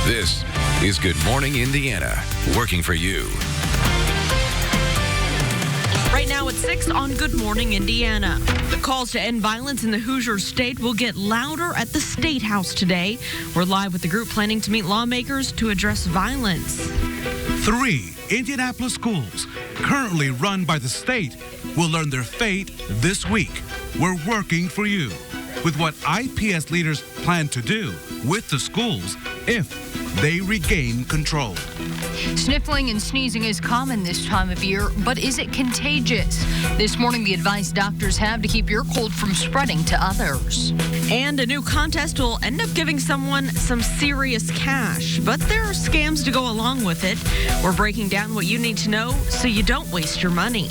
This is Good Morning Indiana, working for you. Right now at 6 on Good Morning Indiana. The calls to end violence in the Hoosier State will get louder at the State House today. We're live with the group planning to meet lawmakers to address violence. 3 Indianapolis schools, currently run by the state, will learn their fate this week. We're working for you with what IPS leaders plan to do with the schools if they regain control. Sniffling and sneezing is common this time of year, but is it contagious? This morning, the advice doctors have to keep your cold from spreading to others. And a new contest will end up giving someone some serious cash, but there are scams to go along with it. We're breaking down what you need to know so you don't waste your money.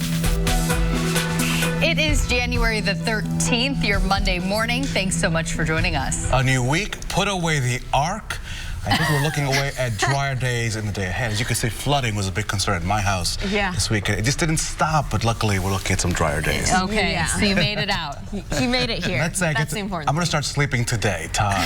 It is January the 13th, your Monday morning. Thanks so much for joining us. A new week, put away the ark. I think we're looking away at drier days in the day ahead. As you can see, flooding was a big concern in my house this week. It just didn't stop, but luckily we're looking at some drier days. Okay, so you made it out. He made it here. That's the important. I'm going to start sleeping today, Todd.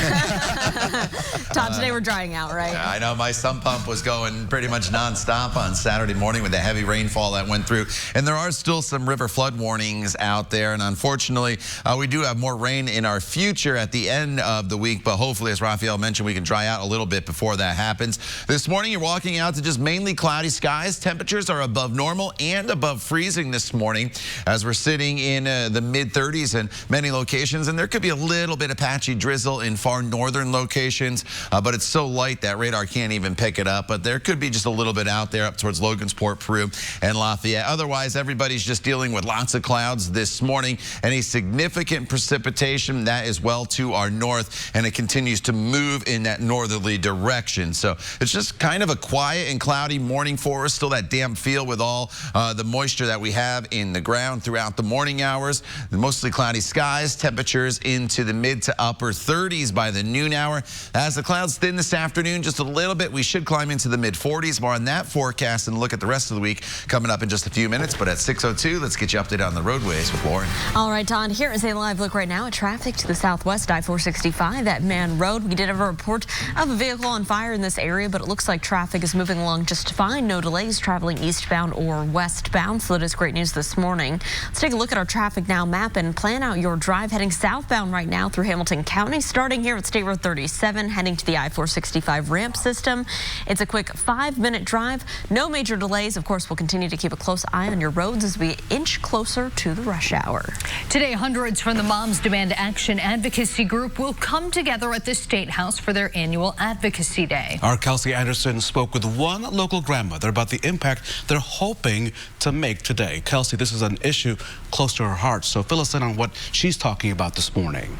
Todd, today we're drying out, right? I know my sump pump was going pretty much nonstop on Saturday morning with the heavy rainfall that went through. And there are still some river flood warnings out there. And unfortunately, we do have more rain in our future at the end of the week. But hopefully, as Raphael mentioned, we can dry out a little bit before that happens. This morning, you're walking out to just mainly cloudy skies. Temperatures are above normal and above freezing this morning as we're sitting in the mid-30s in many locations. And there could be a little bit of patchy drizzle in far northern locations, but it's so light that radar can't even pick it up. But there could be just a little bit out there up towards Logansport, Peru, and Lafayette. Otherwise, everybody's just dealing with lots of clouds this morning. Any significant precipitation, that is well to our north, and it continues to move in that northerly direction. So it's just kind of a quiet and cloudy morning for us. Still that damp feel with all the moisture that we have in the ground throughout the morning hours. Mostly cloudy skies, temperatures into the mid to upper 30s by the noon hour. As the clouds thin this afternoon just a little bit, we should climb into the mid 40s. More on that forecast and look at the rest of the week coming up in just a few minutes. But at 6:02, let's get you updated on the roadways with Lauren. All right, Don, here is a live look right now at traffic to the southwest I-465 at Man Road. We did have a report of a vehicle on fire in this area, but it looks like traffic is moving along just fine. No delays traveling eastbound or westbound, so that is great news this morning. Let's take a look at our traffic now map and plan out your drive heading southbound right now through Hamilton County, starting here at State Road 37, heading to the I-465 ramp system. It's a quick 5-minute drive. No major delays. Of course, we'll continue to keep a close eye on your roads as we inch closer to the rush hour. Today, hundreds from the Moms Demand Action Advocacy Group will come together at the State House for their annual Advocacy Day. Our Kelsey Anderson spoke with one local grandmother about the impact they're hoping to make today. Kelsey, this is an issue close to her heart, so fill us in on what she's talking about this morning.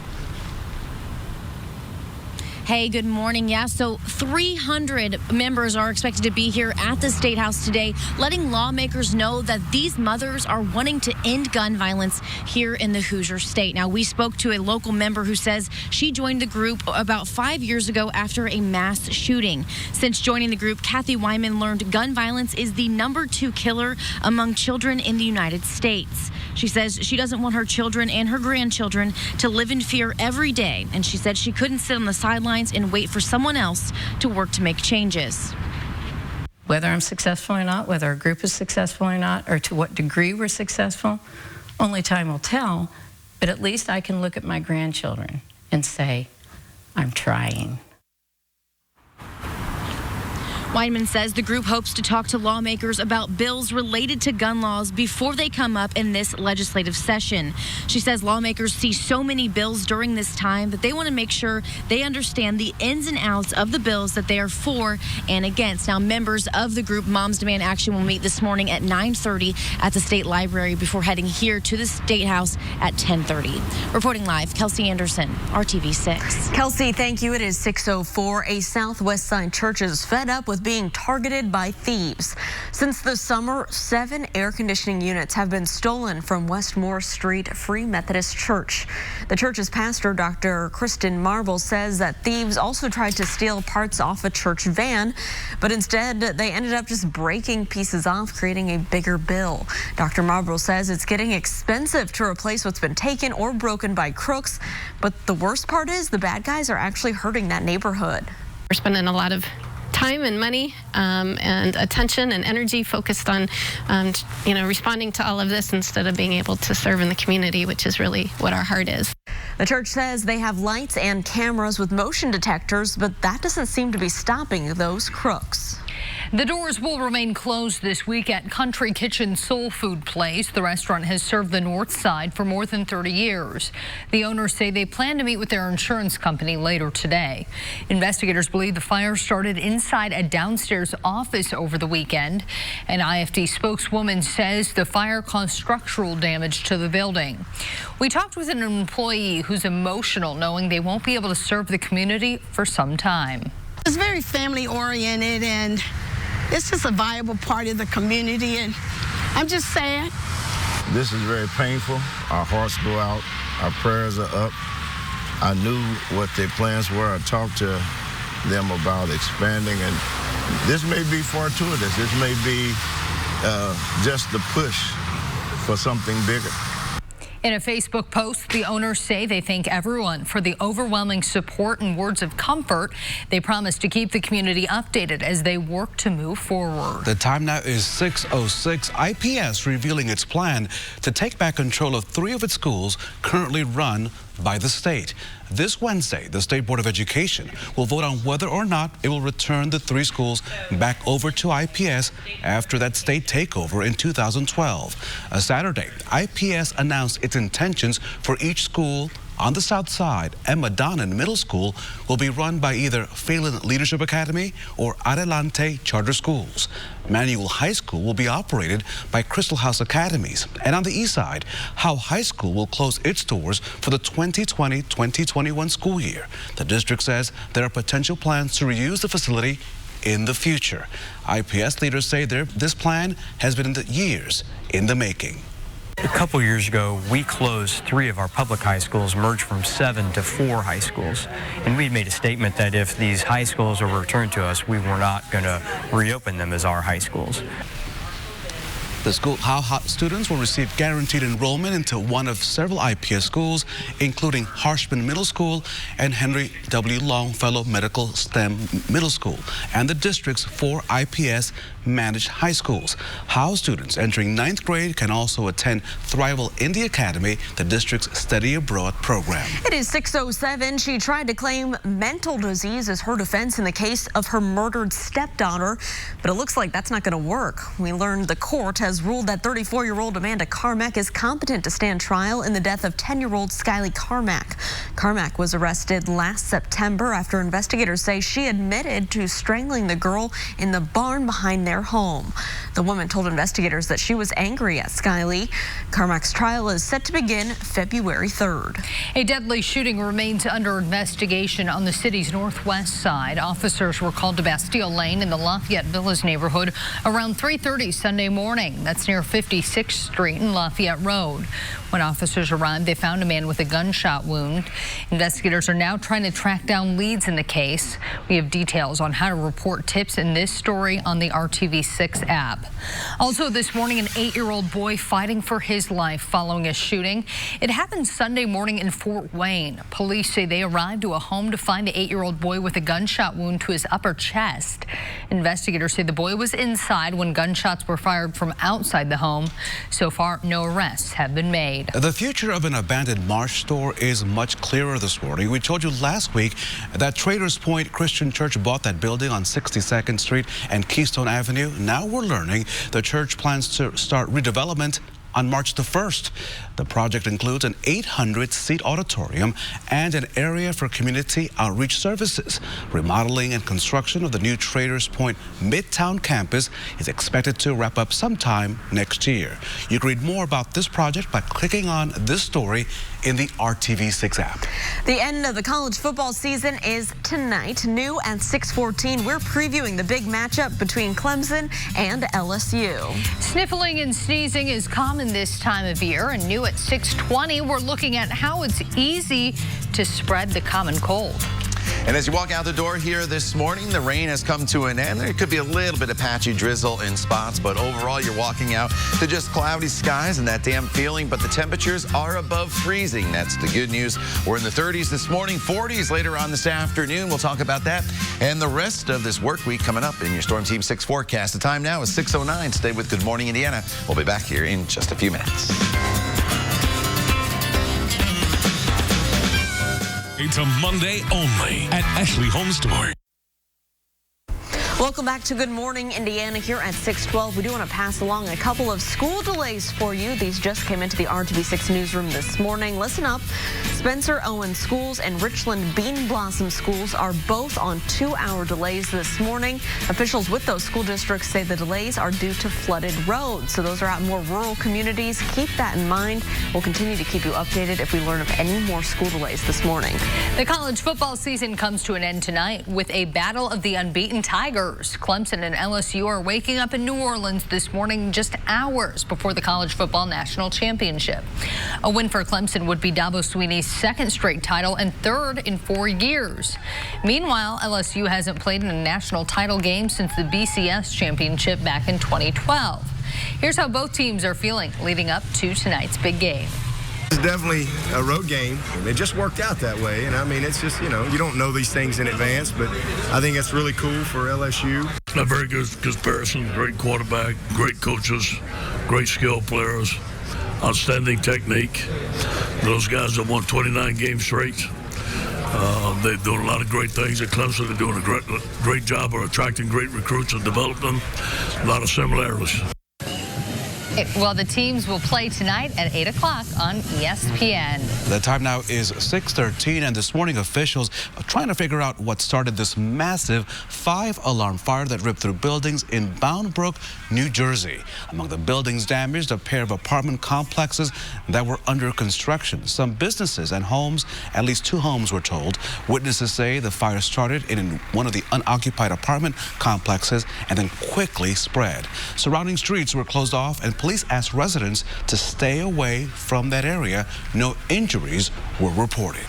Hey, good morning. Yeah, so 300 members are expected to be here at the State House today, letting lawmakers know that these mothers are wanting to end gun violence here in the Hoosier State. Now, we spoke to a local member who says she joined the group about 5 years ago after a mass shooting. Since joining the group, Kathy Wyman learned gun violence is the #2 killer among children in the United States. She says she doesn't want her children and her grandchildren to live in fear every day, and she said she couldn't sit on the sidelines and wait for someone else to work to make changes. Whether I'm successful or not, whether a group is successful or not, or to what degree we're successful, only time will tell, but at least I can look at my grandchildren and say, I'm trying. Weinman says the group hopes to talk to lawmakers about bills related to gun laws before they come up in this legislative session. She says lawmakers see so many bills during this time that they want to make sure they understand the ins and outs of the bills that they are for and against. Now, members of the group Moms Demand Action will meet this morning at 9:30 at the State Library before heading here to the State House at 10:30. Reporting live, Kelsey Anderson, RTV6. Kelsey, thank you. It is 6:04. A Southwest Side church is fed up with being targeted by thieves. Since the summer, 7 air conditioning units have been stolen from West Moore Street Free Methodist Church. The church's pastor, Dr. Kristen Marble, says that thieves also tried to steal parts off a church van, but instead they ended up just breaking pieces off, creating a bigger bill. Dr. Marble says it's getting expensive to replace what's been taken or broken by crooks, but the worst part is the bad guys are actually hurting that neighborhood. We're spending a lot of time and money and attention and energy focused on responding to all of this instead of being able to serve in the community, which is really what our heart is. The church says they have lights and cameras with motion detectors, but that doesn't seem to be stopping those crooks. The doors will remain closed this week at Country Kitchen Soul Food Place. The restaurant has served the North Side for more than 30 years. The owners say they plan to meet with their insurance company later today. Investigators believe the fire started inside a downstairs office over the weekend. An IFD spokeswoman says the fire caused structural damage to the building. We talked with an employee who's emotional knowing they won't be able to serve the community for some time. It's very family oriented and it's just a viable part of the community, and I'm just sad. This is very painful. Our hearts go out. Our prayers are up. I knew what their plans were. I talked to them about expanding, and this may be fortuitous. This may be just the push for something bigger. In a Facebook post, the owners say they thank everyone for the overwhelming support and words of comfort. They promise to keep the community updated as they work to move forward. The time now is 6:06. IPS revealing its plan to take back control of 3 of its schools currently run by the state. This Wednesday, the State Board of Education will vote on whether or not it will return the 3 schools back over to IPS after that state takeover in 2012. Saturday, IPS announced its intentions for each school on the south side. Emma Donnan Middle School will be run by either Phelan Leadership Academy or Adelante Charter Schools. Manual High School will be operated by Crystal House Academies. And on the east side, Howe High School will close its doors for the 2020-2021 school year. The district says there are potential plans to reuse the facility in the future. IPS leaders say this plan has been years in the making. A couple years ago, we closed 3 of our public high schools, merged from 7 to 4 high schools. And we made a statement that if these high schools were returned to us, we were not going to reopen them as our high schools. The school students will receive guaranteed enrollment into one of several IPS schools, including Harshman Middle School and Henry W. Longfellow Medical STEM Middle School, and the district's 4 IPS managed high schools. Howe students entering 9th grade can also attend Thrival Indy Academy, the district's study abroad program. It is 6:07. She tried to claim mental disease as her defense in the case of her murdered stepdaughter, but it looks like that's not going to work. We learned the court has ruled that 34-year-old Amanda Carmack is competent to stand trial in the death of 10-year-old Skylee Carmack. Carmack was arrested last September after investigators say she admitted to strangling the girl in the barn behind their home. The woman told investigators that she was angry at Skylee. Carmack's trial is set to begin February 3rd. A deadly shooting remains under investigation on the city's northwest side. Officers were called to Bastille Lane in the Lafayette Villas neighborhood around 3:30 Sunday morning. That's near 56th Street and Lafayette Road. When officers arrived, they found a man with a gunshot wound. Investigators are now trying to track down leads in the case. We have details on how to report tips in this story on the RTV6 app. Also this morning, an 8-year-old boy fighting for his life following a shooting. It happened Sunday morning in Fort Wayne. Police say they arrived to a home to find the 8-year-old boy with a gunshot wound to his upper chest. Investigators say the boy was inside when gunshots were fired from outside the home. So far, no arrests have been made. The future of an abandoned Marsh store is much clearer this morning. We told you last week that Traders Point Christian Church bought that building on 62nd Street and Keystone Avenue. Now we're learning the church plans to start redevelopment on March the 1st. The project includes an 800-seat auditorium and an area for community outreach services. Remodeling and construction of the new Traders Point Midtown campus is expected to wrap up sometime next year. You can read more about this project by clicking on this story in the RTV6 app. The end of the college football season is tonight. New at 6:14, we're previewing the big matchup between Clemson and LSU. Sniffling and sneezing is common this time of year, and new at 6:20, we're looking at how it's easy to spread the common cold. And as you walk out the door here this morning, the rain has come to an end. There could be a little bit of patchy drizzle in spots, but overall you're walking out to just cloudy skies and that damp feeling, but the temperatures are above freezing. That's the good news. We're in the 30s this morning, 40s later on this afternoon. We'll talk about that and the rest of this work week coming up in your Storm Team 6 forecast. The time now is 6:09. Stay with Good Morning Indiana. We'll be back here in just a few minutes. It's a Monday only at Ashley Home Store. Welcome back to Good Morning Indiana here at 6:12. We do want to pass along a couple of school delays for you. These just came into the RTV6 newsroom this morning. Listen up. Spencer Owen Schools and Richland Bean Blossom Schools are both on 2-hour delays this morning. Officials with those school districts say the delays are due to flooded roads. So those are out in more rural communities. Keep that in mind. We'll continue to keep you updated if we learn of any more school delays this morning. The college football season comes to an end tonight with a battle of the unbeaten Tigers. Clemson and LSU are waking up in New Orleans this morning just hours before the College Football National Championship. A win for Clemson would be Dabo Swinney's second straight title and third in 4 years. Meanwhile, LSU hasn't played in a national title game since the BCS championship back in 2012. Here's how both teams are feeling leading up to tonight's big game. It's definitely a road game. It just worked out that way. And I mean, it's just, you don't know these things in advance, but I think it's really cool for LSU. A very good comparison, great quarterback, great coaches, great skill players, outstanding technique. Those guys have won 29 games straight. They're doing a lot of great things at Clemson. They're doing a great job of attracting great recruits and developing them. A lot of similarities. Well, the teams will play tonight at 8 o'clock on ESPN. The time now is 6:13, and this morning officials are trying to figure out what started this massive 5-alarm fire that ripped through buildings in Bound Brook, New Jersey. Among the buildings damaged, a pair of apartment complexes that were under construction. Some businesses and homes, at least 2 homes were told. Witnesses say the fire started in one of the unoccupied apartment complexes and then quickly spread. Surrounding streets were closed off, and police asked residents to stay away from that area. No injuries were reported.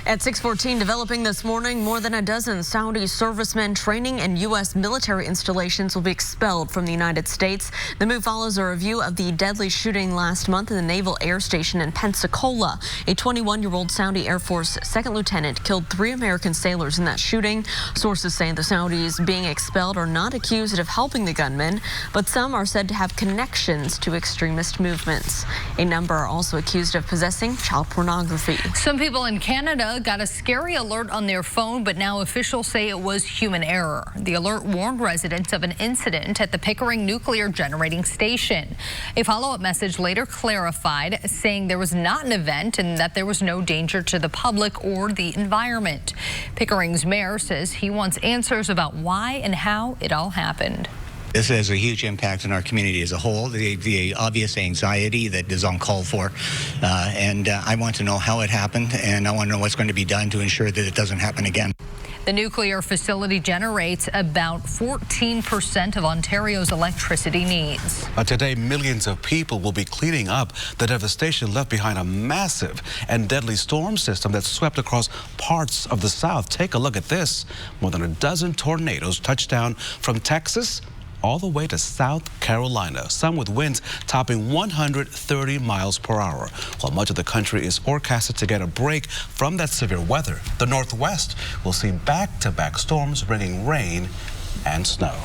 At 6:14, developing this morning, more than a dozen Saudi servicemen training in U.S. military installations will be expelled from the United States. The move follows a review of the deadly shooting last month in the Naval Air Station in Pensacola. A 21-year-old Saudi Air Force second lieutenant killed 3 American sailors in that shooting. Sources say the Saudis being expelled are not accused of helping the gunmen, but some are said to have connections to extremist movements. A number are also accused of possessing child pornography. Some people in Canada got a scary alert on their phone, but now officials say it was human error. The alert warned residents of an incident at the Pickering Nuclear Generating Station. A follow-up message later clarified, saying there was not an event and that there was no danger to the public or the environment. Pickering's mayor says he wants answers about why and how it all happened. This has a huge impact on our community as a whole, the obvious anxiety that is uncalled for. And I want to know how it happened, and I want to know what's going to be done to ensure that it doesn't happen again. The nuclear facility generates about 14% of Ontario's electricity needs. Today, millions of people will be cleaning up the devastation left behind a massive and deadly storm system that swept across parts of the South. Take a look at this. More than a dozen tornadoes touched down from Texas all the way to South Carolina, some with winds topping 130 miles per hour. While much of the country is forecasted to get a break from that severe weather, the Northwest will see back-to-back storms bringing rain and snow.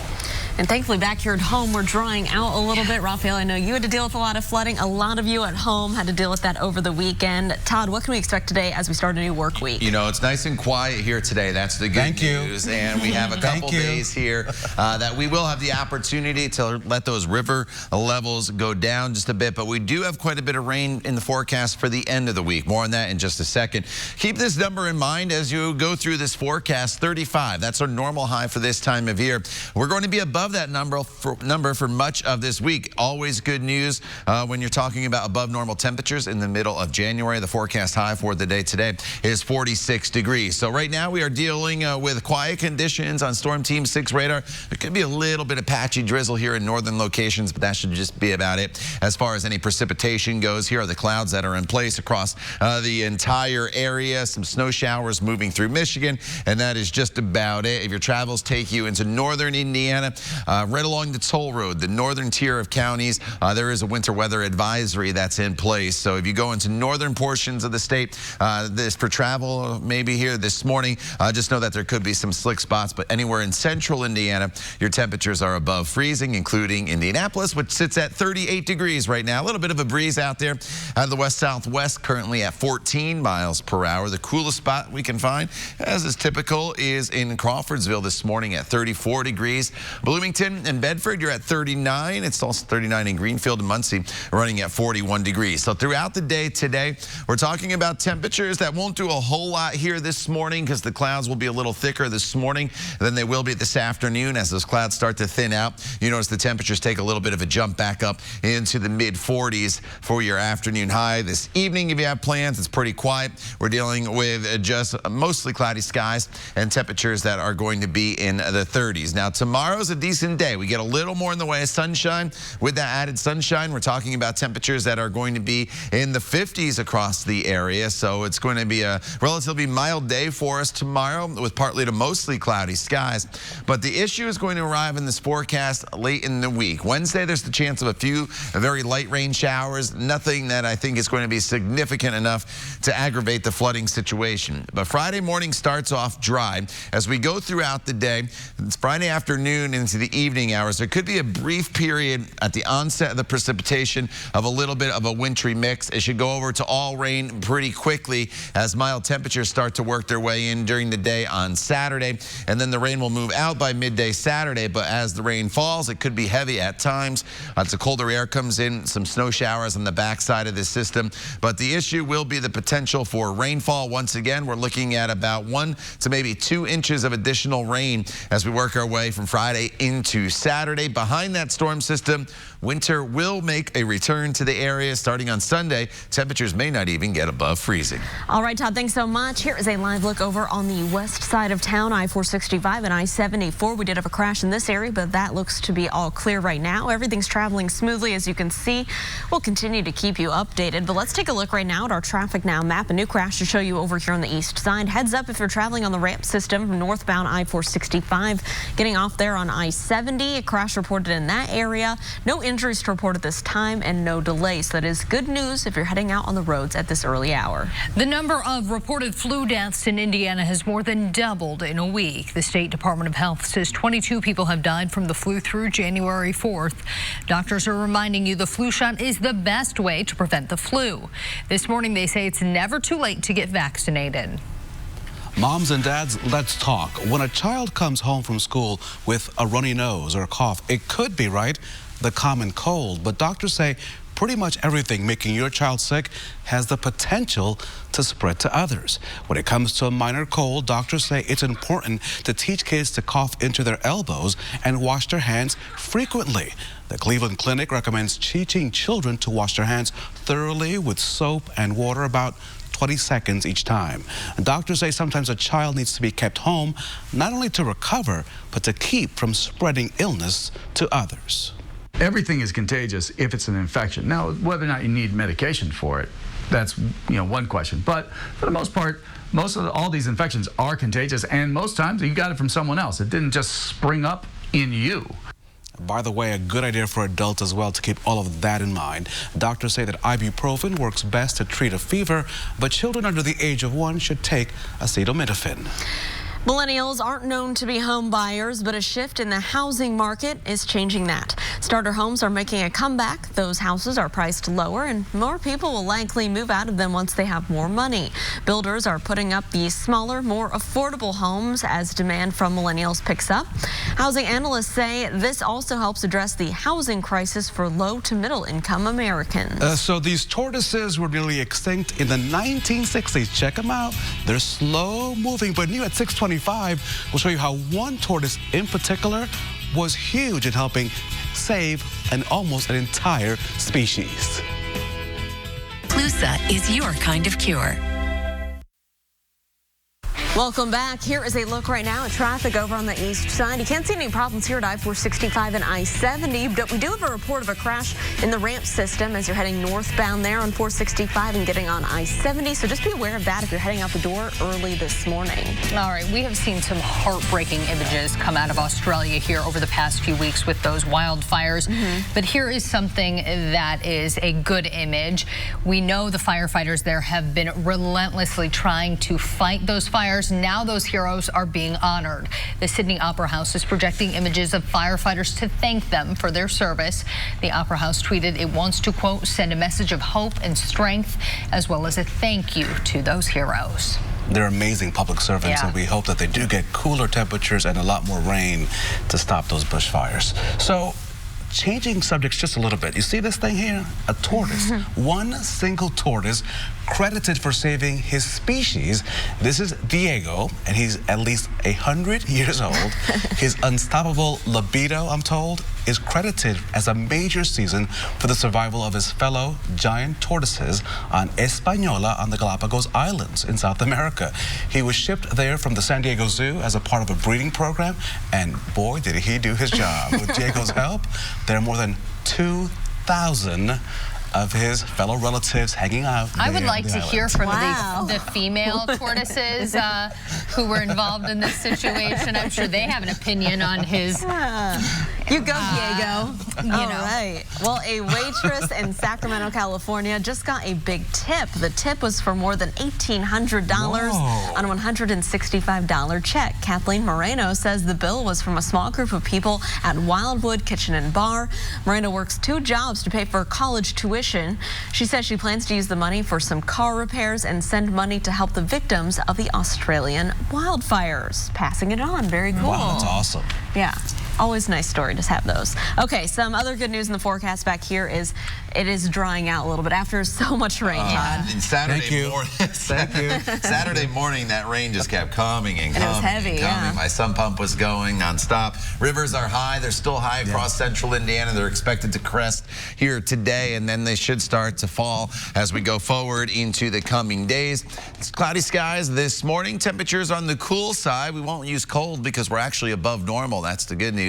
And thankfully back here at home, we're drying out a little bit. Raphael, I know you had to deal with a lot of flooding. A lot of you at home had to deal with that over the weekend. Todd, what can we expect today as we start a new work week? It's nice and quiet here today. That's the good news. And we have a couple days here that we will have the opportunity to let those river levels go down just a bit. But we do have quite a bit of rain in the forecast for the end of the week. More on that in just a second. Keep this number in mind as you go through this forecast, 35. That's our normal high for this time of year. We're going to be above above that number for much of this week. Always good news when you're talking about above normal temperatures in the middle of January. The forecast high for the day today is 46 degrees. So right now we are dealing with quiet conditions on Storm Team 6 radar. There could be a little bit of patchy drizzle here in northern locations, but that should just be about it. As far as any precipitation goes, here are the clouds that are in place across the entire area. Some snow showers moving through Michigan, and that is just about it. If your travels take you into northern Indiana, right along the toll road, the northern tier of counties, there is a winter weather advisory that's in place. So if you go into northern portions of the state, this for travel maybe here this morning, just know that there could be some slick spots, but anywhere in central Indiana, your temperatures are above freezing, including Indianapolis, which sits at 38 degrees right now. A little bit of a breeze out there out of the west-southwest, currently at 14 miles per hour. The coolest spot we can find, as is typical, is in Crawfordsville this morning at 34 degrees. Bloomington and Bedford, you're at 39. It's also 39 in Greenfield and Muncie, running at 41 degrees. So throughout the day today, we're talking about temperatures that won't do a whole lot here this morning because the clouds will be a little thicker this morning than they will be this afternoon. As those clouds start to thin out, you notice the temperatures take a little bit of a jump back up into the mid-40s for your afternoon high. This evening, if you have plans, it's pretty quiet. We're dealing with just mostly cloudy skies and temperatures that are going to be in the 30s. Now, tomorrow's a decent day. We get a little more in the way of sunshine. With that added sunshine, we're talking about temperatures that are going to be in the 50s across the area. So it's going to be a relatively mild day for us tomorrow with partly to mostly cloudy skies. But the issue is going to arrive in this forecast late in the week. Wednesday, there's the chance of a few very light rain showers. Nothing that I think is going to be significant enough to aggravate the flooding situation. But Friday morning starts off dry. As we go throughout the day, it's Friday afternoon into the evening hours, there could be a brief period at the onset of the precipitation of a little bit of a wintry mix. It should go over to all rain pretty quickly as mild temperatures start to work their way in during the day on Saturday. And then the rain will move out by midday Saturday. But as the rain falls, it could be heavy at times. As the colder air comes in, some snow showers on the backside of the system. But the issue will be the potential for rainfall. Once again, we're looking at about 1 to maybe 2 inches of additional rain as we work our way from Friday into Saturday. Behind that storm system, winter will make a return to the area starting on Sunday. Temperatures may not even get above freezing. All right, Todd, thanks so much. Here is a live look over on the west side of town, I-465 and I-74. We did have a crash in this area, but that looks to be all clear right now. Everything's traveling smoothly, as you can see. We'll continue to keep you updated, but let's take a look right now at our traffic now map. A new crash to show you over here on the east side. Heads up if you're traveling on the ramp system from northbound I-465, getting off there on I-70. A crash reported in that area. No injuries to report at this time and no delays. So that is good news if you're heading out on the roads at this early hour. The number of reported flu deaths in Indiana has more than doubled in a week. The State Department of Health says 22 people have died from the flu through January 4th. Doctors are reminding you the flu shot is the best way to prevent the flu. This morning they say it's never too late to get vaccinated. Moms and dads, let's talk. When a child comes home from school with a runny nose or a cough, it could be, right, the common cold. But doctors say pretty much everything making your child sick has the potential to spread to others. When it comes to a minor cold, doctors say it's important to teach kids to cough into their elbows and wash their hands frequently. The Cleveland Clinic recommends teaching children to wash their hands thoroughly with soap and water about 20 seconds each time. And doctors say sometimes a child needs to be kept home, not only to recover, but to keep from spreading illness to others. Everything is contagious if it's an infection. Now, whether or not you need medication for it, that's one question. But for the most part, all these infections are contagious, and most times you got it from someone else. It didn't just spring up in you. By the way, a good idea for adults as well to keep all of that in mind. Doctors say that ibuprofen works best to treat a fever, but children under the age of 1 should take acetaminophen. Millennials aren't known to be home buyers, but a shift in the housing market is changing that. Starter homes are making a comeback. Those houses are priced lower, and more people will likely move out of them once they have more money. Builders are putting up these smaller, more affordable homes as demand from millennials picks up. Housing analysts say this also helps address the housing crisis for low to middle income Americans. So these tortoises were nearly extinct in the 1960s. Check them out. They're slow moving, but new at 6:25. We'll show you how one tortoise in particular was huge in helping save almost an entire species. Plusa is your kind of cure. Welcome back. Here is a look right now at traffic over on the east side. You can't see any problems here at I-465 and I-70, but we do have a report of a crash in the ramp system as you're heading northbound there on 465 and getting on I-70. So just be aware of that if you're heading out the door early this morning. All right, we have seen some heartbreaking images come out of Australia here over the past few weeks with those wildfires. But here is something that is a good image. We know the firefighters there have been relentlessly trying to fight those fires. Now those heroes are being honored. The Sydney Opera House is projecting images of firefighters to thank them for their service. The Opera House tweeted it wants to, quote, send a message of hope and strength, as well as a thank you to those heroes. They're amazing public servants, and we hope that they do get cooler temperatures and a lot more rain to stop those bushfires. So, changing subjects just a little bit. You see this thing here? A tortoise. One single tortoise credited for saving his species. This is Diego, and he's at least 100 years old. His unstoppable libido, I'm told, is credited as a major season for the survival of his fellow giant tortoises on Española on the Galapagos Islands in South America. He was shipped there from the San Diego Zoo as a part of a breeding program, and boy, did he do his job. With Diego's help, there are more than 2,000 of his fellow relatives hanging out. I would like to hear from the female tortoises who were involved in this situation. I'm sure they have an opinion on his. You go, Diego. All right. Well, a waitress in Sacramento, California just got a big tip. The tip was for more than $1,800 on a $165 check. Kathleen Moreno says the bill was from a small group of people at Wildwood Kitchen and Bar. Moreno works 2 jobs to pay for college tuition. She says she plans to use the money for some car repairs and send money to help the victims of the Australian wildfires. Passing it on. Very cool. Wow, that's awesome. Yeah. Always a nice story to have those. Okay, some other good news in the forecast back here is it is drying out a little bit after so much rain. Saturday morning, Saturday morning, that rain just kept coming and coming. It was heavy, yeah. My sump pump was going nonstop. Rivers are high. They're still high across central Indiana. They're expected to crest here today, and then they should start to fall as we go forward into the coming days. It's cloudy skies this morning. Temperatures on the cool side. We won't use cold because we're actually above normal. That's the good news.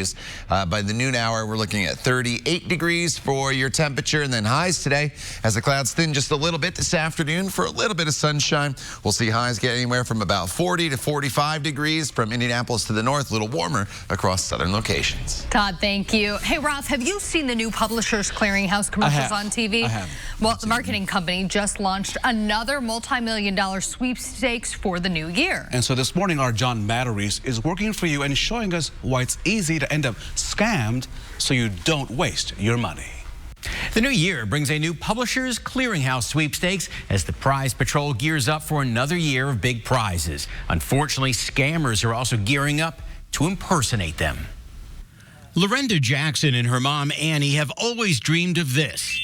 By the noon hour, we're looking at 38 degrees for your temperature, and then highs today as the clouds thin just a little bit this afternoon for a little bit of sunshine. We'll see highs get anywhere from about 40 to 45 degrees from Indianapolis to the north, a little warmer across southern locations. Todd, thank you. Hey, Ralph, have you seen the new Publishers Clearinghouse commercials on TV? I have. Well, the marketing company just launched another multi-million-dollar sweepstakes for the new year. And so this morning, our John Matteries is working for you and showing us why it's easy to end up scammed so you don't waste your money. The new year brings a new Publishers Clearinghouse sweepstakes as the Prize Patrol gears up for another year of big prizes. Unfortunately, scammers are also gearing up to impersonate them. Lorenda Jackson and her mom, Annie, have always dreamed of this.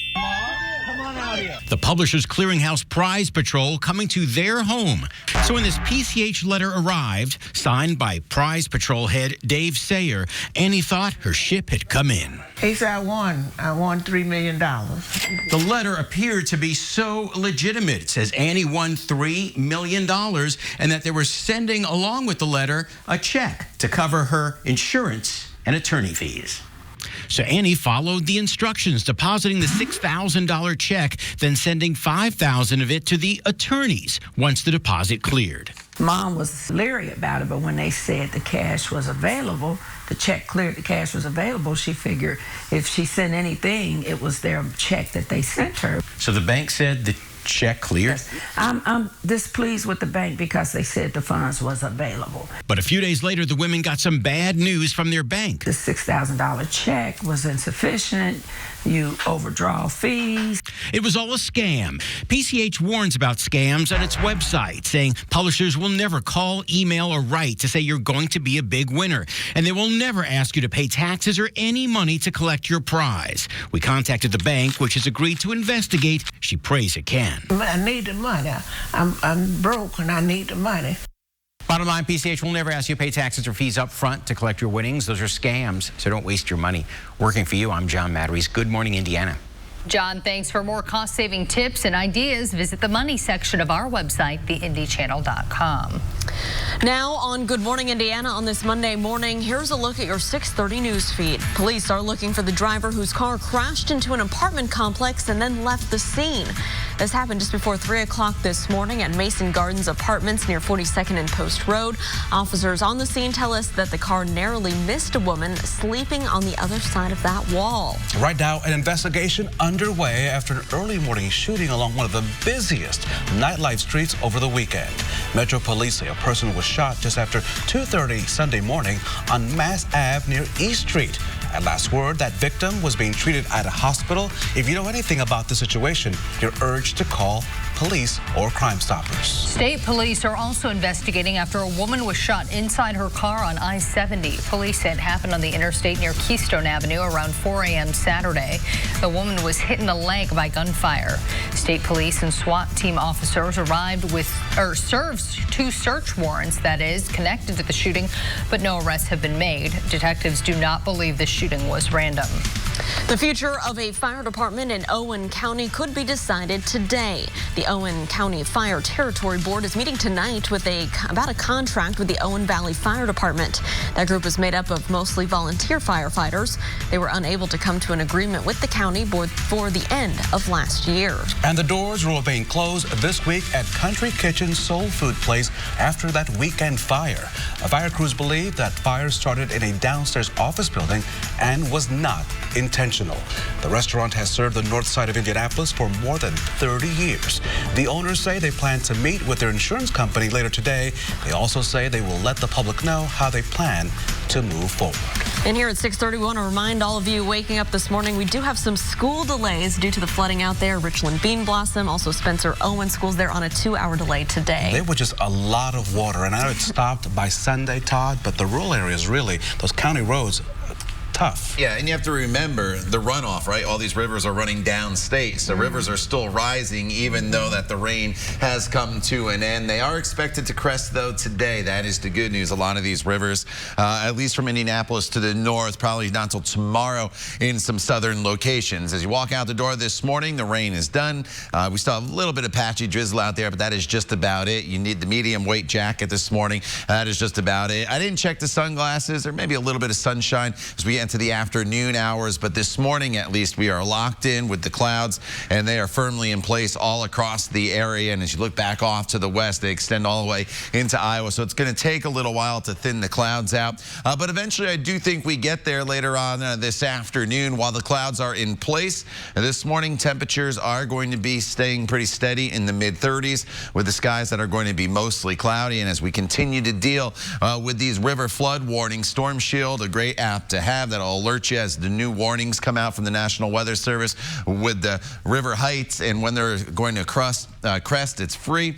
The Publishers Clearinghouse Prize Patrol coming to their home. So when this PCH letter arrived, signed by Prize Patrol head Dave Sayer, Annie thought her ship had come in. He said, I won $3 million. The letter appeared to be so legitimate. It says Annie won $3 million and that they were sending along with the letter a check to cover her insurance and attorney fees. So Annie followed the instructions, depositing the $6,000 check, then sending $5,000 of it to the attorneys once the deposit cleared. Mom was leery about it, but when they said the cash was available, the check cleared, the cash was available, she figured if she sent anything, it was their check that they sent her. So the bank said the check cleared? Yes. I'm displeased with the bank because they said the funds was available. But a few days later, the women got some bad news from their bank. The $6,000 check was insufficient. You overdraw fees. It was all a scam. PCH warns about scams on its website, saying publishers will never call, email, or write to say you're going to be a big winner. And they will never ask you to pay taxes or any money to collect your prize. We contacted the bank, which has agreed to investigate. She prays it can. I need the money. I'm broke and I need the money. Bottom line, PCH will never ask you to pay taxes or fees up front to collect your winnings. Those are scams, so don't waste your money. Working for you, I'm John Matteries. Good morning, Indiana. John, thanks. For more cost-saving tips and ideas, visit the money section of our website, theindychannel.com. Now on Good Morning Indiana on this Monday morning, here's a look at your 6:30 news feed. Police are looking for the driver whose car crashed into an apartment complex and then left the scene. This happened just before 3 o'clock this morning at Mason Gardens Apartments near 42nd and Post Road. Officers on the scene tell us that the car narrowly missed a woman sleeping on the other side of that wall. Right now, an investigation underway after an early morning shooting along one of the busiest nightlife streets over the weekend. Metro Police say a person was shot just after 2:30 Sunday morning on Mass Ave near East Street. At last word, that victim was being treated at a hospital. If you know anything about the situation, you're urged to call police or Crime Stoppers. State police are also investigating after a woman was shot inside her car on I-70. Police say it happened on the interstate near Keystone Avenue around 4 a.m. Saturday. The woman was hit in the leg by gunfire. State police and SWAT team officers arrived with, or served 2 search warrants, that is, connected to the shooting, but no arrests have been made. Detectives do not believe the shooting was random. The future of a fire department in Owen County could be decided today. The Owen County Fire Territory Board is meeting tonight with about a contract with the Owen Valley Fire Department. That group is made up of mostly volunteer firefighters. They were unable to come to an agreement with the county board for the end of last year. And the doors will remain closed this week at Country Kitchen Soul Food Place after that weekend fire. Fire crews believe that fire started in a downstairs office building and was not intentional. The restaurant has served the north side of Indianapolis for more than 30 years. The owners say they plan to meet with their insurance company later today. They also say they will let the public know how they plan to move forward. And here at 6:30, we want to remind all of you waking up this morning, we do have some school delays due to the flooding out there. Richland Bean Blossom, also Spencer Owen schools, they're on a 2-hour delay today. There was just a lot of water, and I know it stopped by Sunday, Todd, but the rural areas really, those county roads, tough. Yeah, and you have to remember the runoff, right? All these rivers are running downstate, so rivers are still rising even though that the rain has come to an end. They are expected to crest, though, today. That is the good news. A lot of these rivers, at least from Indianapolis to the north, probably not until tomorrow in some southern locations. As you walk out the door this morning, the rain is done. We still have a little bit of patchy drizzle out there, but that is just about it. You need the medium weight jacket this morning. That is just about it. I didn't check the sunglasses. There may be a little bit of sunshine as we enter the afternoon hours, but this morning at least we are locked in with the clouds and they are firmly in place all across the area. And as you look back off to the west, they extend all the way into Iowa. So it's going to take a little while to thin the clouds out. But eventually I do think we get there later on this afternoon while the clouds are in place. This morning temperatures are going to be staying pretty steady in the mid-30s with the skies that are going to be mostly cloudy. And as we continue to deal with these river flood warnings, Storm Shield, a great app to have that'll alert you as the new warnings come out from the National Weather Service with the river heights and when they're going to crest. It's free. You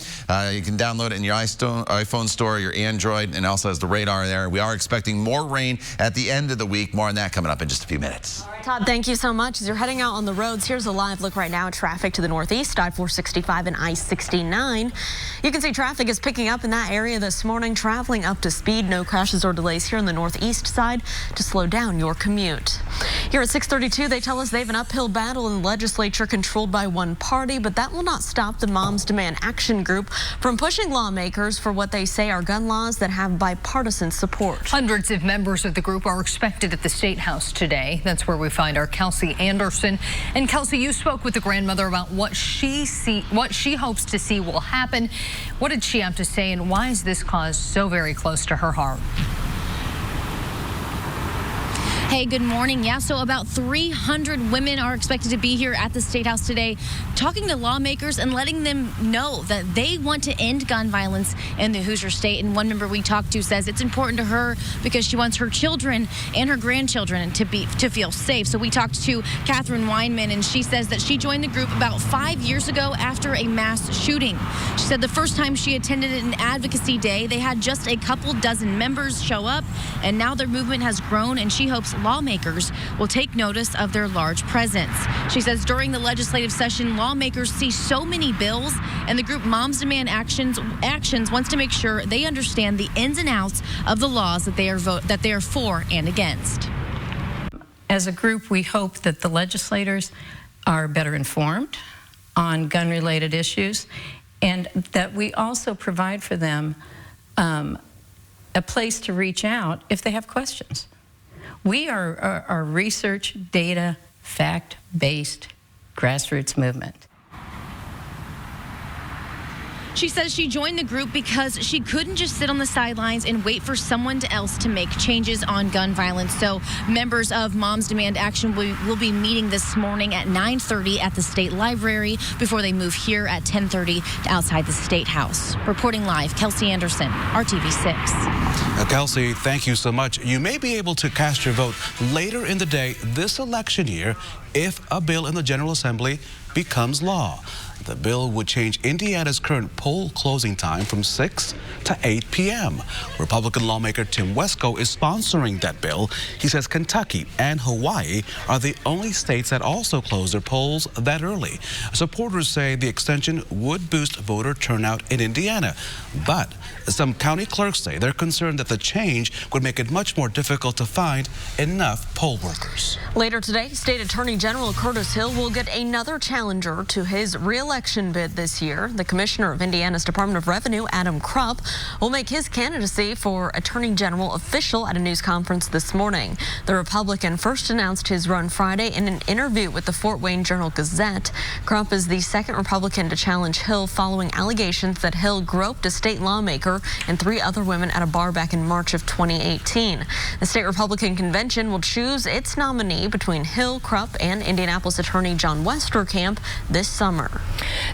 can download it in your iPhone store, your Android, and also has the radar there. We are expecting more rain at the end of the week. More on that coming up in just a few minutes. Todd, thank you so much. As you're heading out on the roads, here's a live look right now at traffic to the northeast, I-465 and I-69. You can see traffic is picking up in that area this morning, traveling up to speed. No crashes or delays here on the northeast side to slow down your commute. Here at 6:32, they tell us they have an uphill battle in the legislature controlled by one party, but that will not stop the Moms Demand Action Group from pushing lawmakers for what they say are gun laws that have bipartisan support. Hundreds of members of the group are expected at the State House today. That's where we find our Kelsey Anderson. And Kelsey, you spoke with the grandmother about what she hopes to see will happen. What did she have to say, and why is this cause so very close to her heart? Hey, good morning. Yeah, so about 300 women are expected to be here at the State House today talking to lawmakers and letting them know that they want to end gun violence in the Hoosier State. And one member we talked to says it's important to her because she wants her children and her grandchildren to feel safe. So we talked to Catherine Weinman, and she says that she joined the group about 5 years ago after a mass shooting. She said the first time she attended an advocacy day, they had just a couple dozen members show up, and now their movement has grown, and she hopes lawmakers will take notice of their large presence. She says during the legislative session, lawmakers see so many bills, and the group Moms Demand Actions wants to make sure they understand the ins and outs of the laws that they are for and against. As a group, we hope that the legislators are better informed on gun-related issues, and that we also provide for them a place to reach out if they have questions. We are a research, data, fact-based grassroots movement. She says she joined the group because she couldn't just sit on the sidelines and wait for someone else to make changes on gun violence. So members of Moms Demand Action will be meeting this morning at 9:30 at the State Library before they move here at 10:30 outside the State House. Reporting live, Kelsey Anderson, RTV6. Kelsey, thank you so much. You may be able to cast your vote later in the day this election year if a bill in the General Assembly becomes law. The bill would change Indiana's current poll closing time from 6 to 8 p.m. Republican lawmaker Tim Wesco is sponsoring that bill. He says Kentucky and Hawaii are the only states that also close their polls that early. Supporters say the extension would boost voter turnout in Indiana, but some county clerks say they're concerned that the change would make it much more difficult to find enough poll workers. Later today, State Attorney General Curtis Hill will get another challenger to his re-election bid this year. The Commissioner of Indiana's Department of Revenue, Adam Krupp, will make his candidacy for Attorney General official at a news conference this morning. The Republican first announced his run Friday in an interview with the Fort Wayne Journal-Gazette. Krupp is the second Republican to challenge Hill following allegations that Hill groped a state lawmaker and 3 other women at a bar back in March of 2018. The state Republican convention will choose its nominee between Hill, Krupp, and Indianapolis Attorney John Westerkamp this summer.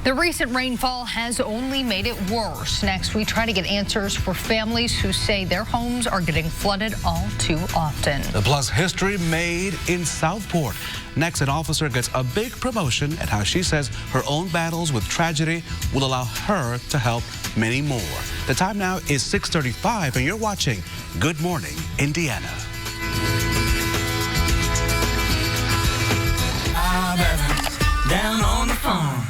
The recent rainfall has only made it worse. Next, we try to get answers for families who say their homes are getting flooded all too often. Plus, history made in Southport. Next, an officer gets a big promotion and how she says her own battles with tragedy will allow her to help many more. The time now is 6:35, and you're watching Good Morning Indiana. Down on the farm.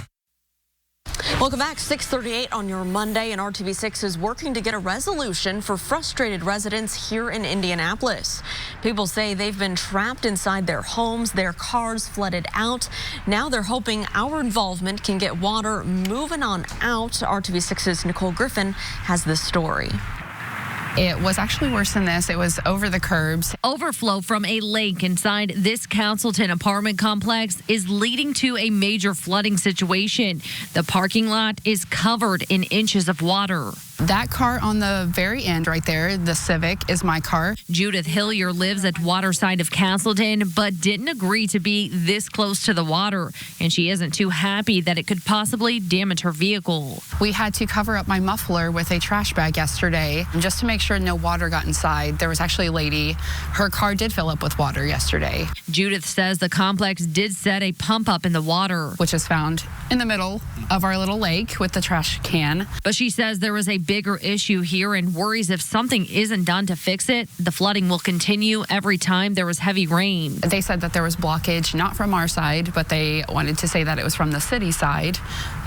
Welcome back. 6:38 on your Monday, and RTV6 is working to get a resolution for frustrated residents here in Indianapolis. People say they've been trapped inside their homes, their cars flooded out. Now they're hoping our involvement can get water moving on out. RTV6's Nicole Griffin has this story. It was actually worse than this. It was over the curbs. Overflow from a lake inside this Castleton apartment complex is leading to a major flooding situation. The parking lot is covered in inches of water. That car on the very end right there, the Civic, is my car. Judith Hillier lives at Waterside of Castleton, but didn't agree to be this close to the water, and she isn't too happy that it could possibly damage her vehicle. We had to cover up my muffler with a trash bag yesterday just to make sure no water got inside. There was actually a lady. Her car did fill up with water yesterday. Judith says the complex did set a pump up in the water, which is found in the middle of our little lake with the trash can. But she says there is a bigger issue here and worries if something isn't done to fix it, the flooding will continue every time there was heavy rain. They said that there was blockage, not from our side, but they wanted to say that it was from the city side,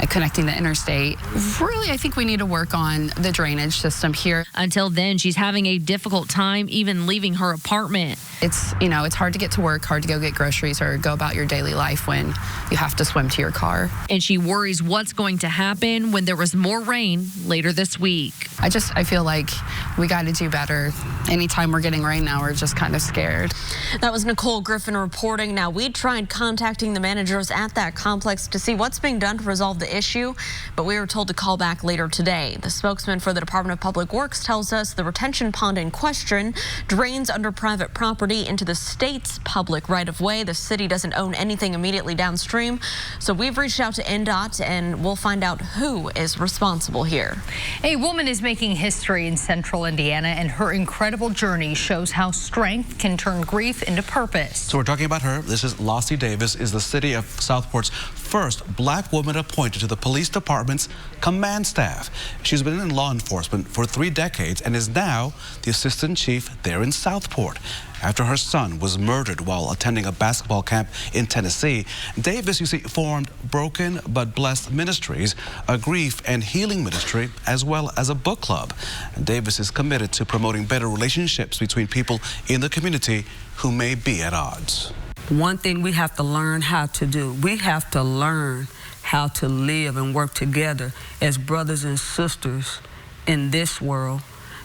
connecting the interstate. Really, I think we need to work on the drainage system here. Until then, she's having a difficult time even leaving her apartment. It's, you know, it's hard to get to work, hard to go get groceries or go about your daily life when you have to swim to your car. And she worries what's going to happen when there was more rain later this week. I feel like we got to do better. Anytime we're getting rain now, we're just kind of scared. That was Nicole Griffin reporting. Now, we tried contacting the managers at that complex to see what's being done to resolve the issue, but we were told to call back later today. The spokesman for the Department of Public Works tells us the retention pond in question drains under private property into the state's public right-of-way. The city doesn't own anything immediately downstream, so we've reached out to NDOT, and we'll find out who is responsible here. A woman is making history in central Indiana, and her incredible journey shows how strength can turn grief into purpose. So we're talking about her. This is Lossie Davis, is the city of Southport's first black woman appointed to the police department's command staff. She's been in law enforcement for 3 decades and is now the assistant chief there in Southport. after her son was murdered while attending a basketball camp in Tennessee. Davis, you see, formed Broken But Blessed Ministries, a grief and healing ministry, as well as a book club. And Davis is committed to promoting better relationships between people in the community who may be at odds. One thing we have to learn how to do, we have to learn how to live and work together as brothers and sisters in this world.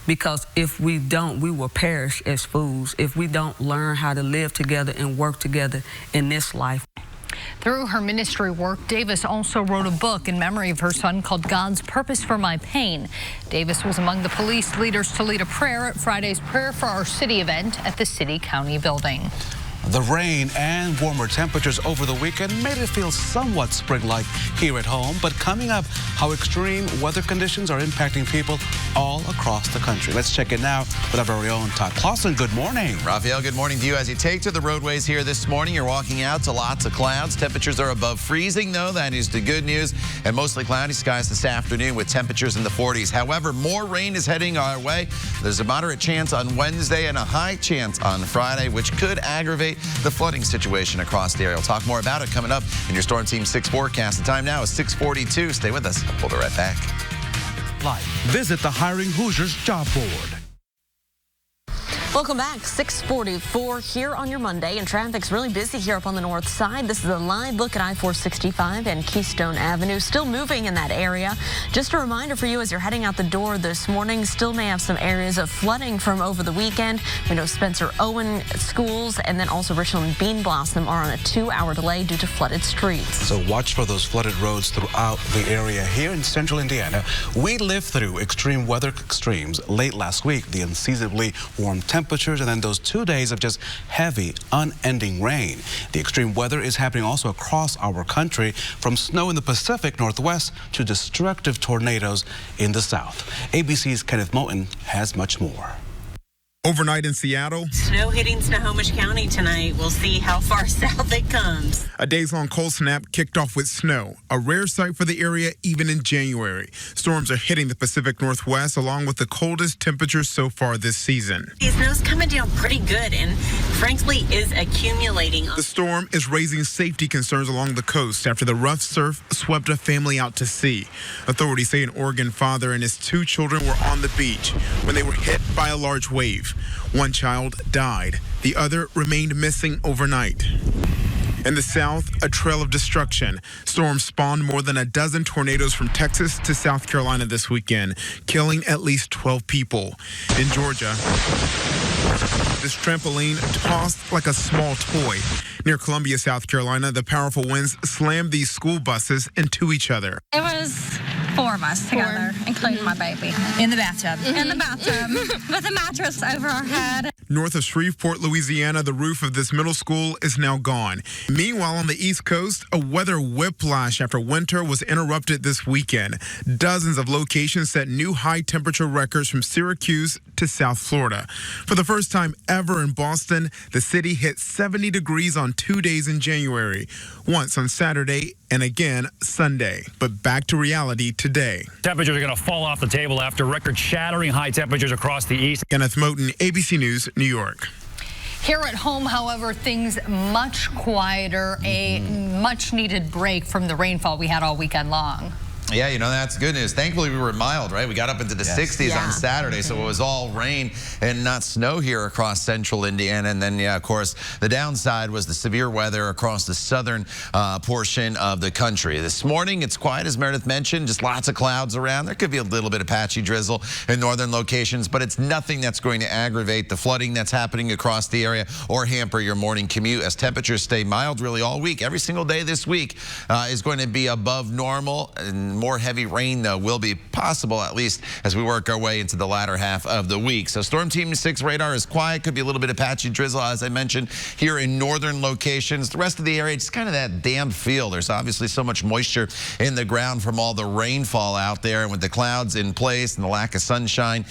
Because if we don't, we will perish as fools if we don't learn how to live together and work together in this life. Through her ministry work, Davis also wrote a book in memory of her son called God's Purpose for My Pain. Davis was among the police leaders to lead a prayer at Friday's Prayer for Our City event at the City County building. The rain and warmer temperatures over the weekend made it feel somewhat spring-like here at home. But coming up, how extreme weather conditions are impacting people all across the country. Let's check it now with our very own Todd Clausen. Good morning. Raphael, good morning to you. As you take to the roadways here this morning, you're walking out to lots of clouds. Temperatures are above freezing, though. That is the good news. And mostly cloudy skies this afternoon with temperatures in the 40s. However, more rain is heading our way. There's a moderate chance on Wednesday and a high chance on Friday, which could aggravate the flooding situation across the area. We'll talk more about it coming up in your Storm Team 6 forecast. The time now is 6:42. Stay with us. We'll be right back. Visit the Hiring Hoosiers job board. Welcome back. 6:44 here on your Monday, and traffic's really busy here up on the north side. This is a live look at I-465 and Keystone Avenue. Still moving in that area. Just a reminder for you as you're heading out the door this morning, still may have some areas of flooding from over the weekend. We know Spencer Owen schools and then also Richland Bean Blossom are on a 2-hour delay due to flooded streets. So watch for those flooded roads throughout the area here in central Indiana. We lived through extreme weather extremes late last week. The unseasonably warm temperatures and then those 2 days of just heavy, unending rain. The extreme weather is happening also across our country, from snow in the Pacific Northwest to destructive tornadoes in the south. ABC's Kenneth Moten has much more. Overnight in Seattle. Snow hitting Snohomish County tonight. We'll see how far south it comes. A days-long cold snap kicked off with snow, a rare sight for the area even in January. Storms are hitting the Pacific Northwest along with the coldest temperatures so far this season. The snow's coming down pretty good and frankly is accumulating. The storm is raising safety concerns along the coast after the rough surf swept a family out to sea. Authorities say an Oregon father and his 2 children were on the beach when they were hit by a large wave. One child died. The other remained missing overnight. In the south, a trail of destruction. Storms spawned more than a dozen tornadoes from Texas to South Carolina this weekend, killing at least 12 people. In Georgia, this trampoline tossed like a small toy. Near Columbia, South Carolina, the powerful winds slammed these school buses into each other. It was 4 of us together, including my baby. In the bathtub. In the bathtub, with a mattress over our head. North of Shreveport, Louisiana, the roof of this middle school is now gone. Meanwhile, on the East Coast, a weather whiplash after winter was interrupted this weekend. Dozens of locations set new high temperature records from Syracuse to South Florida. For the first time ever in Boston, the city hit 70 degrees on 2 days in January, once on Saturday and again Sunday. But back to reality today. Temperatures are going to fall off the table after record-shattering high temperatures across the east. Kenneth Moten, ABC News, New York. Here at home, however, things much quieter, a much-needed break from the rainfall we had all weekend long. Yeah, you know, that's good news. Thankfully, we were mild, right? We got up into the 60s on Saturday, so it was all rain and not snow here across central Indiana. And then, yeah, of course, the downside was the severe weather across the southern portion of the country. This morning, it's quiet, as Meredith mentioned, just lots of clouds around. There could be a little bit of patchy drizzle in northern locations, but it's nothing that's going to aggravate the flooding that's happening across the area or hamper your morning commute as temperatures stay mild really all week. Every single day this week is going to be above normal, and more heavy rain, though, will be possible, at least as we work our way into the latter half of the week. So Storm Team 6 radar is quiet. Could be a little bit of patchy drizzle, as I mentioned, here in northern locations. The rest of the area, just kind of that damp feel. There's obviously so much moisture in the ground from all the rainfall out there, and with the clouds in place and the lack of sunshine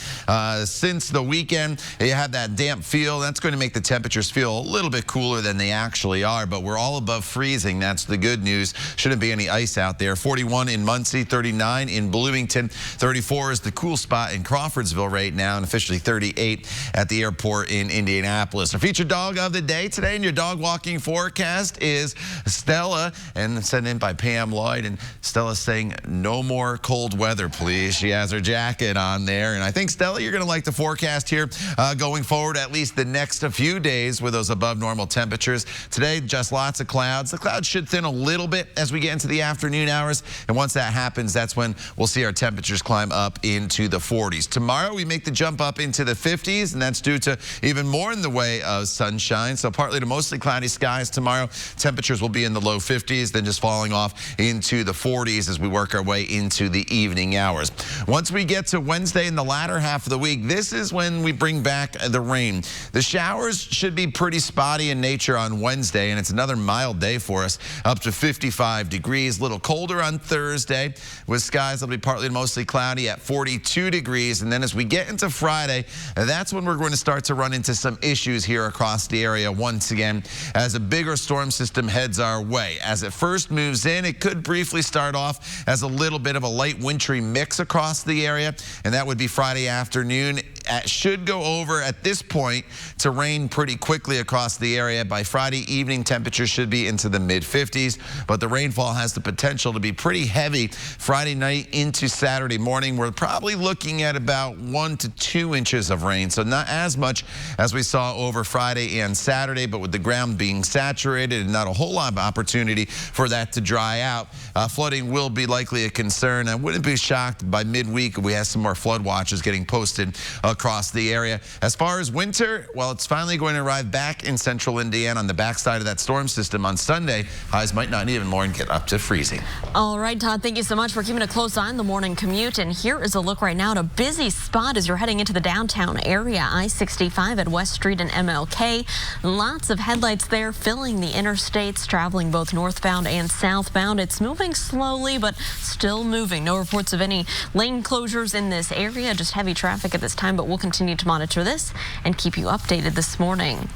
since the weekend, you have that damp feel. That's going to make the temperatures feel a little bit cooler than they actually are, but we're all above freezing. That's the good news. Shouldn't be any ice out there. 41 in Muncie. see 39 in Bloomington. 34 is the cool spot in Crawfordsville right now, and officially 38 at the airport in Indianapolis. Our featured dog of the day today in your dog walking forecast is Stella, and sent in by Pam Lloyd. And Stella's saying no more cold weather, please. She has her jacket on there, and I think, Stella, you're going to like the forecast here going forward, at least the next few days with those above normal temperatures. Today, just lots of clouds. The clouds should thin a little bit as we get into the afternoon hours, and once that happens, that's when we'll see our temperatures climb up into the 40s. Tomorrow, we make the jump up into the 50s, and that's due to even more in the way of sunshine. So partly to mostly cloudy skies tomorrow. Temperatures will be in the low 50s, then just falling off into the 40s as we work our way into the evening hours. Once we get to Wednesday in the latter half of the week, this is when we bring back the rain. The showers should be pretty spotty in nature on Wednesday, and it's another mild day for us, up to 55 degrees. A little colder on Thursday, with skies that'll be partly to mostly cloudy at 42 degrees. And then as we get into Friday, that's when we're going to start to run into some issues here across the area once again, as a bigger storm system heads our way. As it first moves in, it could briefly start off as a little bit of a light wintry mix across the area, and that would be Friday afternoon. It should go over at this point to rain pretty quickly across the area. By Friday evening, temperatures should be into the mid-50s, but the rainfall has the potential to be pretty heavy Friday night into Saturday morning. We're probably looking at about 1 to 2 inches of rain, so not as much as we saw over Friday and Saturday, but with the ground being saturated and not a whole lot of opportunity for that to dry out, flooding will be likely a concern. I wouldn't be shocked by midweek if we have some more flood watches getting posted across the area. As far as winter, well, it's finally going to arrive back in central Indiana on the backside of that storm system on Sunday. Highs might not even more and get up to freezing. All right, Todd, thank you so much for keeping a close eye on the morning commute. And here is a look right now at a busy spot as you're heading into the downtown area. I-65 at West Street and MLK. Lots of headlights there filling the interstates, traveling both northbound and southbound. It's moving slowly, but still moving. No reports of any lane closures in this area, just heavy traffic at this time, but we'll continue to monitor this and keep you updated this morning.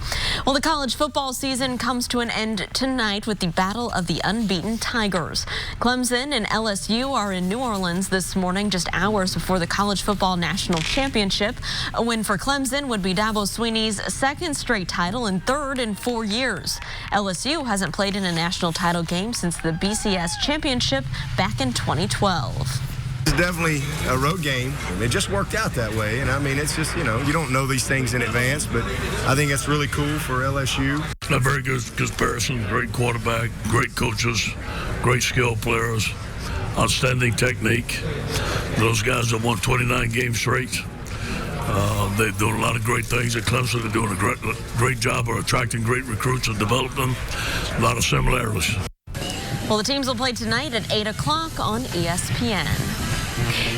Well, the college football season comes to an end tonight with the battle of the unbeaten Tigers. Clemson and LSU are in New Orleans this morning, just hours before the college football national championship. A win for Clemson would be Dabo Swinney's second straight title and third in 4 years. LSU hasn't played in a national title game since the BCS championship back in 2012. It's definitely a road game, and it just worked out that way. And I mean, it's just, you don't know these things in advance, but I think it's really cool for LSU. A very good comparison, great quarterback, great coaches, great skill players, outstanding technique. Those guys have won 29 games straight. They're doing a lot of great things at Clemson. They're doing a great job of attracting great recruits and developing them. A lot of similarities. Well, the teams will play tonight at 8 o'clock on ESPN.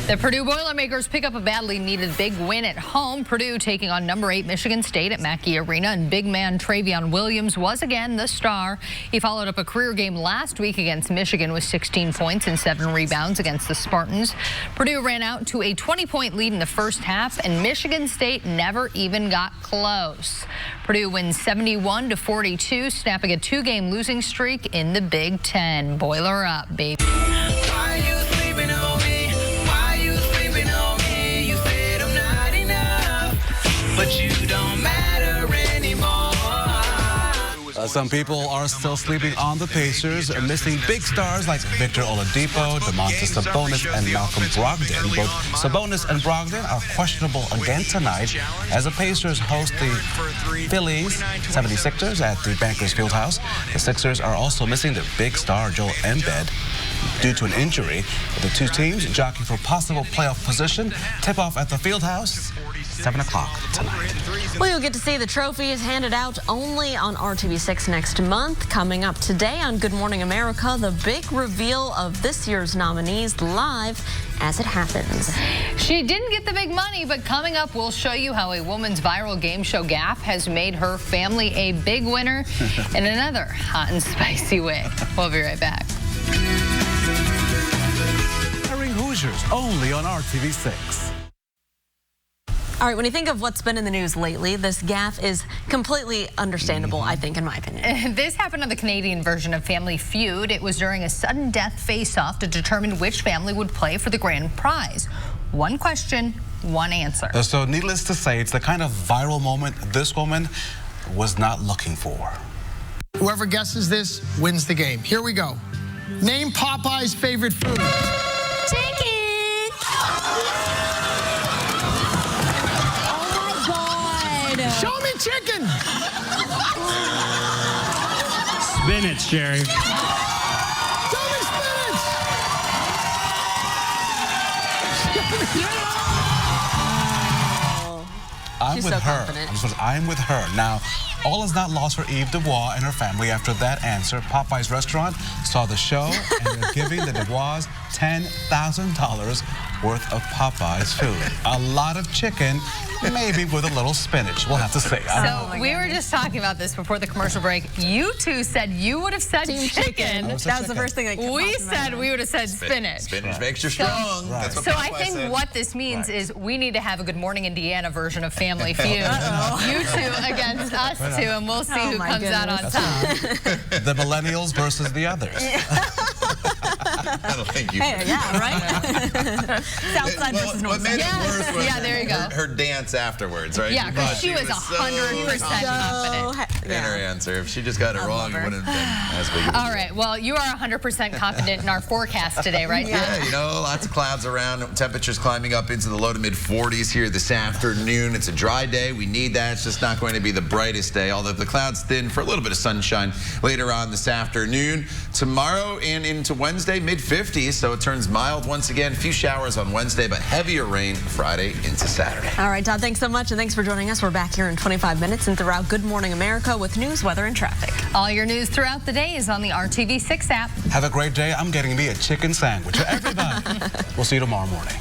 The Purdue Boilermakers pick up a badly needed big win at home. Purdue taking on number 8 Michigan State at Mackey Arena, and big man Travion Williams was again the star. He followed up a career game last week against Michigan with 16 points and 7 rebounds against the Spartans. Purdue ran out to a 20-point lead in the first half, and Michigan State never even got close. Purdue wins 71-42, snapping a 2-game losing streak in the Big Ten. Boiler up, baby. But you don't matter anymore. Some people are still sleeping on the Pacers, missing big stars like Victor Oladipo, Domantas Sabonis, and Malcolm Brogdon. Both Sabonis and Brogdon are questionable again tonight as the Pacers host the Phillies 76ers at the Bankers Fieldhouse. The Sixers are also missing their big star Joel Embiid due to an injury. The two teams jockeying for possible playoff position. Tip-off at the Fieldhouse, 7 o'clock tonight. Well, you'll get to see the trophies handed out only on RTV6 next month. Coming up today on Good Morning America, the big reveal of this year's nominees live as it happens. She didn't get the big money, but coming up, we'll show you how a woman's viral game show gaffe has made her family a big winner in another hot and spicy way. We'll be right back. Hoosiers only on RTV6. All right, when you think of what's been in the news lately, this gaffe is completely understandable, I think, in my opinion. This happened on the Canadian version of Family Feud. It was during a sudden death face-off to determine which family would play for the grand prize. One question, one answer. So needless to say, it's the kind of viral moment this woman was not looking for. Whoever guesses this wins the game. Here we go. Name Popeye's favorite food. Chicken. Show me chicken! Spinach, Jerry. Show me spinach! I'm with her. Now, all is not lost for Eve Dubois and her family after that answer. Popeye's restaurant saw the show and they're giving the Dubois $10,000 worth of Popeye's food. A lot of chicken, maybe with a little spinach, we'll have to say. So we were just talking about this before the commercial break. You two said you would have said chicken. That was the first thing that came We said we would have said spinach. Spinach makes you strong. That's what So I Popeye think said. what this means is we need to have a Good Morning Indiana version of Family Feud. You two against us two, and we'll see who comes out on top. The millennials versus the others. I don't think you. Hey, yeah, right? Southside versus Northside. What made it worse was there you go. her dance afterwards, right? Yeah, because she was 100% confident in her answer. If she just got it wrong, it wouldn't have been as big of a All right, well, you are 100% confident in our forecast today, right? Yeah, you know, lots of clouds around. Temperatures climbing up into the low to mid 40s here this afternoon. It's a dry day. We need that. It's just not going to be the brightest day, although the clouds thin for a little bit of sunshine later on this afternoon. Tomorrow and into Wednesday, mid 50s, so it turns mild once again. A few showers on Wednesday, but heavier rain Friday into Saturday. All right, Todd, thanks so much, and thanks for joining us. We're back here in 25 minutes and throughout Good Morning America with news, weather, and traffic. All your news throughout the day is on the RTV6 app. Have a great day. I'm getting me a chicken sandwich. Everybody. We'll see you tomorrow morning.